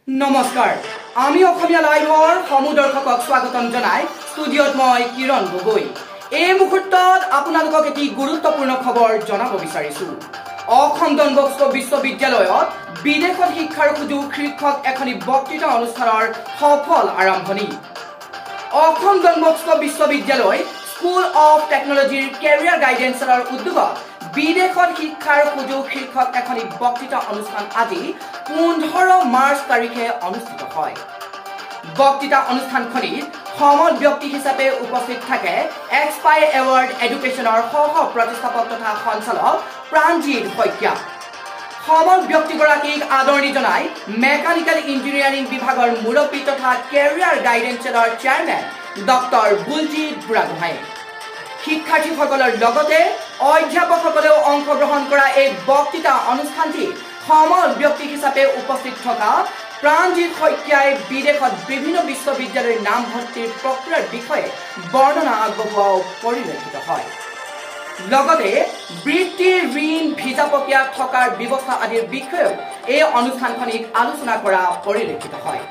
নমস্কাৰ আমি অসমীয়া লাইভৰ সমুদৰ্শকক স্বাগতম জনাই ষ্টুডিঅত মই কিৰণ গগৈ এই মুহূৰ্তত আপোনালোকক এটি গুৰুত্বপূৰ্ণ খবৰ জনাব বিচাৰিছো অসম ডন বস্কো বিশ্ববিদ্যালয়ত বিদেশত শিক্ষাৰ সুযোগ শীৰ্ষক এখনি বক্তৃতা অনুষ্ঠানৰ সফল আৰম্ভণি অসম ডন বস্কো বিশ্ববিদ্যালয় স্কুল অফ টেকনলজিৰ কেৰিয়াৰ গাইডেন্সৰ উদ্যোগত বিদেশত শিক্ষাৰ সুযোগ শীৰ্ষক এখনি বক্তৃতা অনুষ্ঠান আজি 15 মাৰ্চ তাৰিখে অনুষ্ঠিত হয় বক্তৃতা অনুষ্ঠানখনিত সমল ব্যক্তি হিচাপে উপস্থিত থাকে এক্সপাই এৱাৰ্ড এডুকেশ্যনৰ সহ প্ৰতিষ্ঠাপক তথা সঞ্চালক প্ৰাণজিৎ শইকীয়া সমল ব্যক্তিগৰাকীক আদৰণি জনাই মেকানিকেল ইঞ্জিনিয়াৰিং বিভাগৰ মুৰব্বী তথা কেৰিয়াৰ গাইডেন্সৰ চেয়াৰমেন ডক্টৰ বুলজিৎ বুঢ়াগোহাঁই শিক্ষাৰ্থীসকলৰ লগতে অধ্যাপকসকলেও অংশগ্ৰহণ কৰা এই বক্তৃতা অনুষ্ঠানটি সমল ব্যক্তি হিচাপে উপস্থিত থকা প্ৰাণজিৎ শইকীয়াই বিদেশত বিভিন্ন বিশ্ববিদ্যালয়ৰ নাম ভৰ্তিৰ প্ৰক্ৰিয়াৰ বিষয়ে বৰ্ণনা আগবঢ়োৱাও পৰিলক্ষিত হয় লগতে বৃত্তি ঋণ ভিজা প্ৰক্ৰিয়া থকাৰ ব্যৱস্থা আদিৰ বিষয়েও এই অনুষ্ঠানখনিক আলোচনা কৰা পৰিলক্ষিত হয়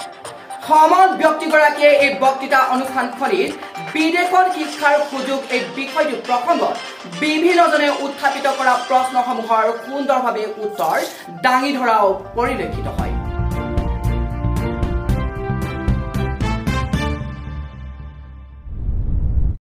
সমল ব্যক্তিগৰাকীয়ে এই বক্তৃতা অনুষ্ঠানখনিত বিদেশত শিক্ষাৰ সুযোগ এই বিষয়টো প্ৰসংগত বিভিন্নজনে উত্থাপিত কৰা প্ৰশ্নসমূহৰ সুন্দৰভাৱে উত্তৰ দাঙি ধৰাও পৰিলক্ষিত হয়